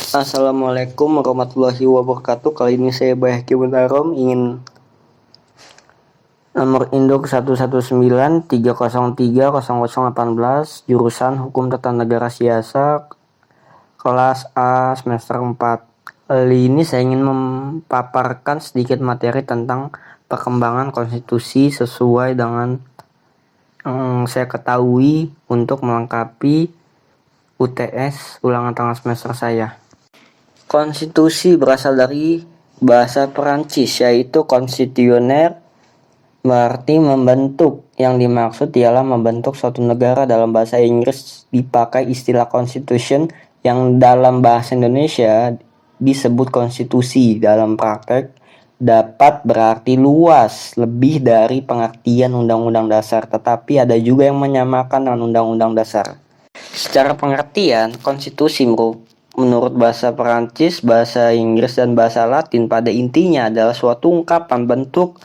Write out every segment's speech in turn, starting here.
Assalamualaikum warahmatullahi wabarakatuh. Kali ini saya Bayhaqi Munarom ingin nomor induk 119303018 jurusan Hukum Tata Negara Siasa kelas A semester 4. Kali ini saya ingin memaparkan sedikit materi tentang perkembangan konstitusi sesuai dengan saya ketahui untuk melengkapi UTS ulangan tengah semester saya. Konstitusi berasal dari bahasa Perancis yaitu constitutionnaire, berarti membentuk. Yang dimaksud ialah membentuk suatu negara. Dalam bahasa Inggris dipakai istilah constitution yang dalam bahasa Indonesia disebut konstitusi. Dalam praktek dapat berarti luas, lebih dari pengertian undang-undang dasar, tetapi ada juga yang menyamakan dengan undang-undang dasar. Secara pengertian, konstitusi menurut bahasa Perancis, bahasa Inggris, dan bahasa Latin pada intinya adalah suatu ungkapan bentuk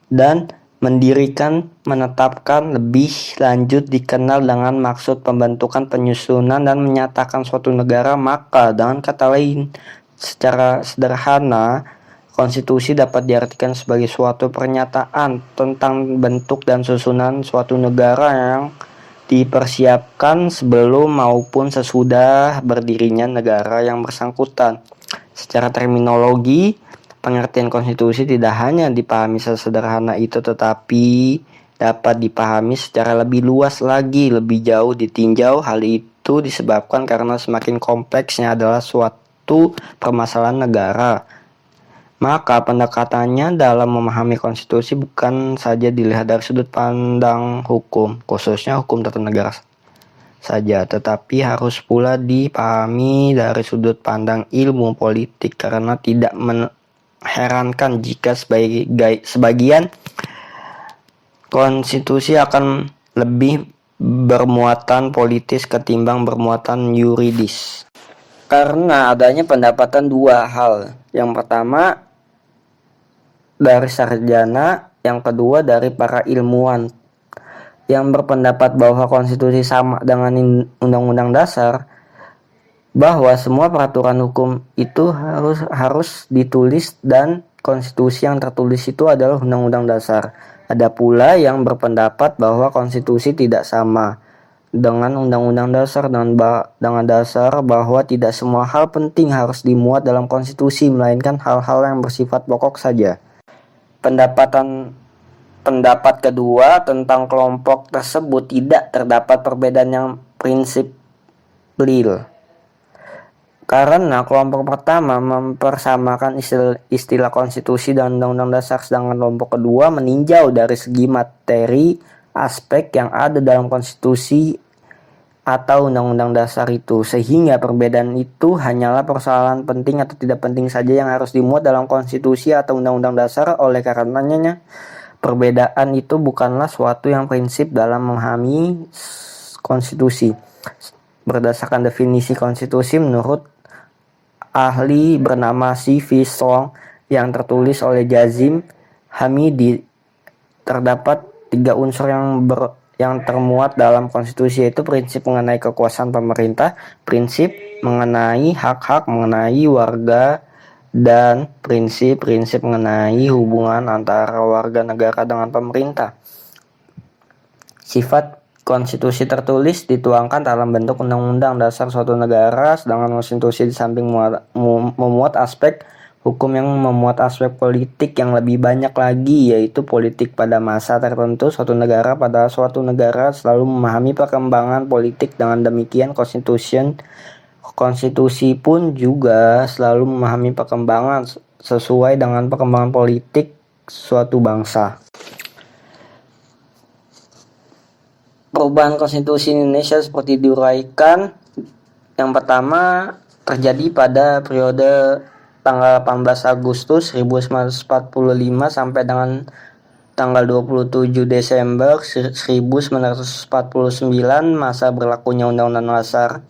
dan mendirikan, menetapkan, lebih lanjut dikenal dengan maksud pembentukan, penyusunan, dan menyatakan suatu negara. Maka dengan kata lain, secara sederhana, konstitusi dapat diartikan sebagai suatu pernyataan tentang bentuk dan susunan suatu negara yang dipersiapkan sebelum maupun sesudah berdirinya negara yang bersangkutan. Secara terminologi, pengertian konstitusi tidak hanya dipahami sesederhana itu, tetapi dapat dipahami secara lebih luas lagi, lebih jauh ditinjau. Hal itu disebabkan karena semakin kompleksnya adalah suatu permasalahan negara. Maka pendekatannya dalam memahami konstitusi bukan saja dilihat dari sudut pandang hukum, khususnya hukum tata negara saja, tetapi harus pula dipahami dari sudut pandang ilmu politik, karena tidak mengherankan jika sebagian konstitusi akan lebih bermuatan politis ketimbang bermuatan yuridis. Karena adanya pendapatan dua hal. Yang pertama dari sarjana, yang kedua dari para ilmuwan yang berpendapat bahwa konstitusi sama dengan undang-undang dasar, bahwa semua peraturan hukum itu harus ditulis dan konstitusi yang tertulis itu adalah undang-undang dasar. Ada pula yang berpendapat bahwa konstitusi tidak sama dengan undang-undang dasar, dengan dasar bahwa tidak semua hal penting harus dimuat dalam konstitusi, melainkan hal-hal yang bersifat pokok saja. Pendapat kedua tentang kelompok tersebut tidak terdapat perbedaan yang prinsipil, karena kelompok pertama mempersamakan istilah konstitusi dan undang-undang dasar, sedangkan kelompok kedua meninjau dari segi materi aspek yang ada dalam konstitusi atau undang-undang dasar itu, sehingga perbedaan itu hanyalah persoalan penting atau tidak penting saja yang harus dimuat dalam konstitusi atau undang-undang dasar. Oleh karenanya, perbedaan itu bukanlah suatu yang prinsip dalam memahami konstitusi. Berdasarkan definisi konstitusi menurut ahli bernama C.V. Song yang tertulis oleh Jazim Hamidi, terdapat 3 unsur yang termuat dalam konstitusi, yaitu prinsip mengenai kekuasaan pemerintah, prinsip mengenai hak-hak mengenai warga, dan prinsip-prinsip mengenai hubungan antara warga negara dengan pemerintah. Sifat konstitusi tertulis dituangkan dalam bentuk undang-undang dasar suatu negara, sedangkan konstitusi di samping memuat aspek hukum yang memuat aspek politik yang lebih banyak lagi, yaitu politik pada masa tertentu suatu negara. Pada suatu negara selalu memahami perkembangan politik, dengan demikian konstitusi pun juga selalu memahami perkembangan sesuai dengan perkembangan politik suatu bangsa. Perubahan konstitusi Indonesia seperti diuraikan. Yang pertama terjadi pada periode tanggal 18 Agustus 1945 sampai dengan tanggal 27 Desember 1949, masa berlakunya Undang-Undang Dasar.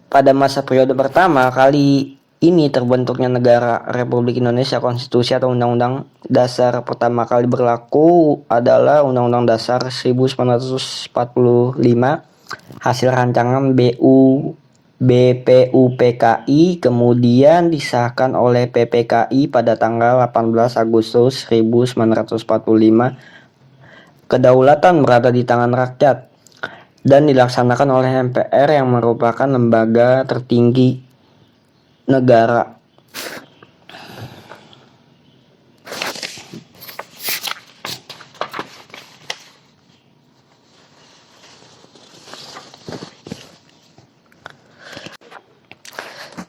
Pada masa periode pertama kali ini terbentuknya negara Republik Indonesia, konstitusi atau Undang-Undang Dasar pertama kali berlaku adalah Undang-Undang Dasar 1945, hasil rancangan BU BPUPKI kemudian disahkan oleh PPKI pada tanggal 18 Agustus 1945. Kedaulatan berada di tangan rakyat dan dilaksanakan oleh MPR yang merupakan lembaga tertinggi negara.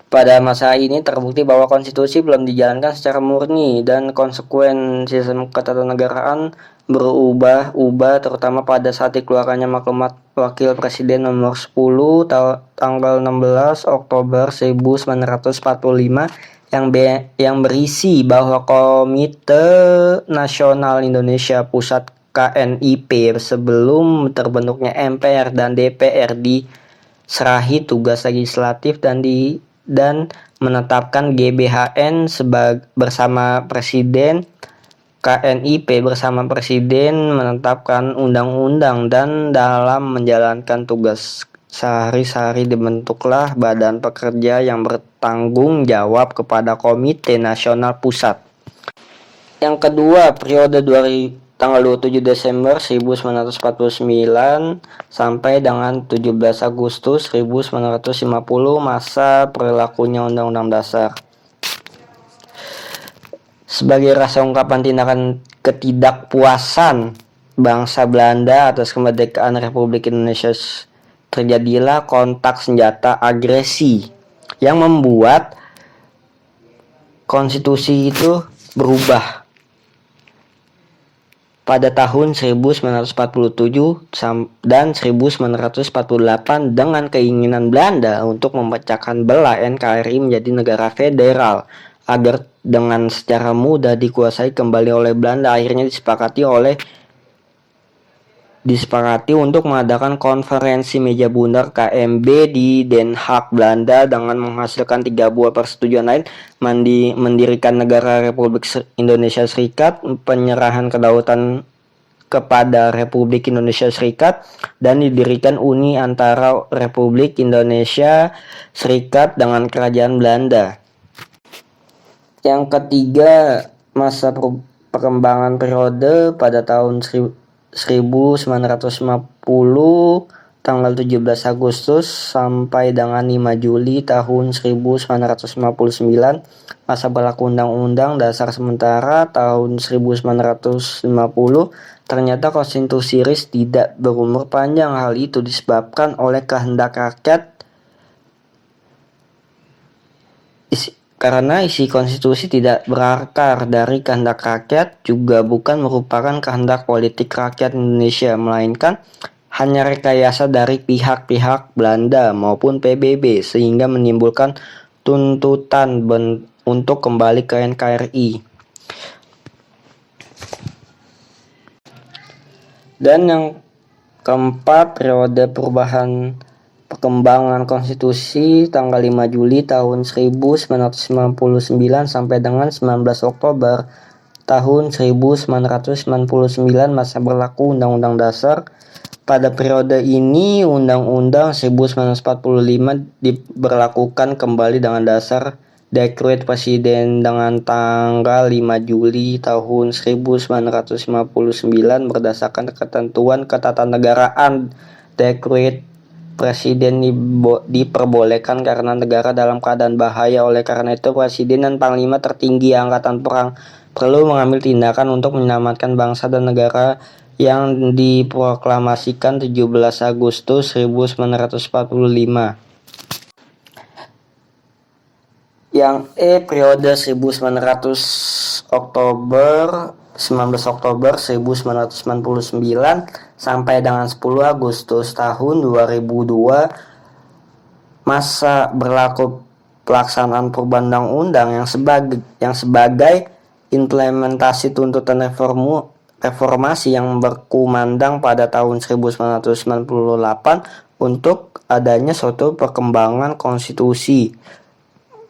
Pada masa ini terbukti bahwa konstitusi belum dijalankan secara murni dan konsekuen. Sistem ketatanegaraan berubah-ubah terutama pada saat dikeluarkannya Maklumat Wakil Presiden nomor 10 tanggal 16 Oktober 1945 yang berisi bahwa Komite Nasional Indonesia Pusat KNIP sebelum terbentuknya MPR dan DPR diserahi tugas legislatif dan menetapkan GBHN bersama Presiden. KNIP bersama Presiden menetapkan undang-undang dan dalam menjalankan tugas sehari-hari dibentuklah badan pekerja yang bertanggung jawab kepada Komite Nasional Pusat. Yang kedua, periode tanggal 27 Desember 1949 sampai dengan 17 Agustus 1950 masa berlakunya Undang-Undang Dasar. Sebagai rasa ungkapan tindakan ketidakpuasan bangsa Belanda atas kemerdekaan Republik Indonesia, terjadilah kontak senjata agresi yang membuat konstitusi itu berubah pada tahun 1947 dan 1948 dengan keinginan Belanda untuk memecahkan belah NKRI menjadi negara federal agar dengan secara mudah dikuasai kembali oleh Belanda. Akhirnya disepakati untuk mengadakan konferensi meja bundar KMB di Den Haag, Belanda, dengan menghasilkan 3 buah persetujuan lain: mendirikan negara Republik Indonesia Serikat, penyerahan kedaulatan kepada Republik Indonesia Serikat, dan didirikan uni antara Republik Indonesia Serikat dengan Kerajaan Belanda. Yang ketiga, masa perkembangan periode pada tahun 1950 tanggal 17 Agustus sampai dengan 5 Juli tahun 1959, masa berlaku Undang-Undang Dasar sementara tahun 1950. Ternyata konstitusi RIS tidak berumur panjang. Hal itu disebabkan oleh kehendak rakyat. Karena isi konstitusi tidak berakar dari kehendak rakyat, juga bukan merupakan kehendak politik rakyat Indonesia, melainkan hanya rekayasa dari pihak-pihak Belanda maupun PBB, sehingga menimbulkan tuntutan untuk kembali ke NKRI. Dan yang keempat, periode perubahan perkembangan konstitusi tanggal 5 Juli tahun 1999 sampai dengan 19 Oktober tahun 1999, masa berlaku Undang-Undang Dasar. Pada periode ini Undang-Undang 1945 diberlakukan kembali dengan dasar Dekret Presiden dengan tanggal 5 Juli tahun 1959 berdasarkan ketentuan ketatanegaraan. Dekret Presiden diperbolehkan karena negara dalam keadaan bahaya. Oleh karena itu, Presiden dan Panglima tertinggi Angkatan Perang perlu mengambil tindakan untuk menyelamatkan bangsa dan negara yang diproklamasikan 17 Agustus 1945. Yang periode 19 Oktober 1999 sampai dengan 10 Agustus tahun 2002, masa berlaku pelaksanaan perubahan undang-undang yang sebagai implementasi tuntutan reformasi yang berkumandang pada tahun 1998 untuk adanya suatu perkembangan konstitusi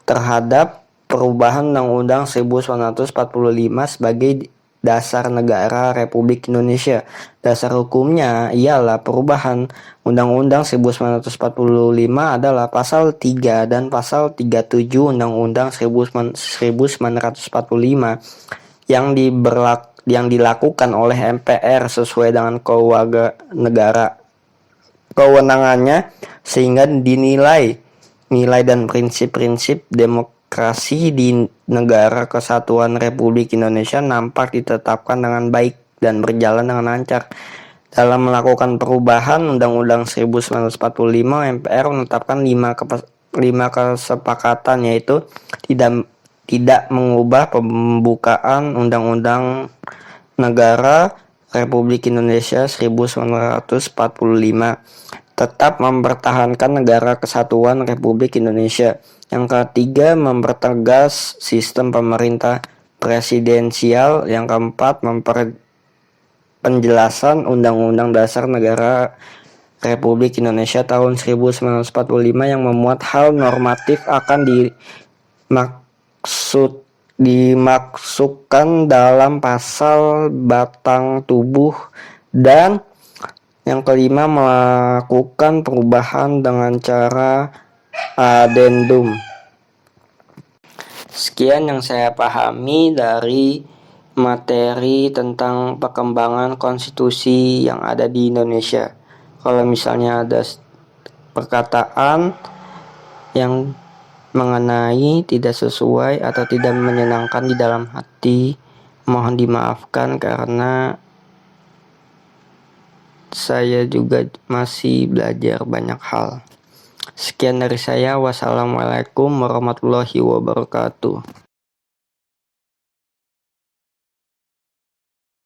terhadap perubahan Undang-Undang 1945 sebagai Dasar Negara Republik Indonesia. Dasar hukumnya ialah perubahan Undang-Undang 1945 adalah pasal 3 dan pasal 37 Undang-Undang 1945 yang dilakukan oleh MPR sesuai dengan kewenangannya, sehingga nilai dan prinsip-prinsip demokrasi di Negara Kesatuan Republik Indonesia nampak ditetapkan dengan baik dan berjalan dengan lancar. Dalam melakukan perubahan Undang-Undang 1945, MPR menetapkan 5 kesepakatan, yaitu tidak mengubah pembukaan Undang-Undang Negara Republik Indonesia 1945, tetap mempertahankan Negara Kesatuan Republik Indonesia. Yang ketiga, mempertegas sistem pemerintah presidensial. Yang keempat, penjelasan Undang-Undang Dasar Negara Republik Indonesia tahun 1945 yang memuat hal normatif akan dimaksudkan dalam pasal batang tubuh. Dan yang kelima, melakukan perubahan dengan cara adendum. Sekian yang saya pahami dari materi tentang perkembangan konstitusi yang ada di Indonesia. Kalau misalnya ada perkataan yang mengenai tidak sesuai atau tidak menyenangkan di dalam hati, mohon dimaafkan karena saya juga masih belajar banyak hal. Sekian dari saya. Wassalamualaikum warahmatullahi wabarakatuh.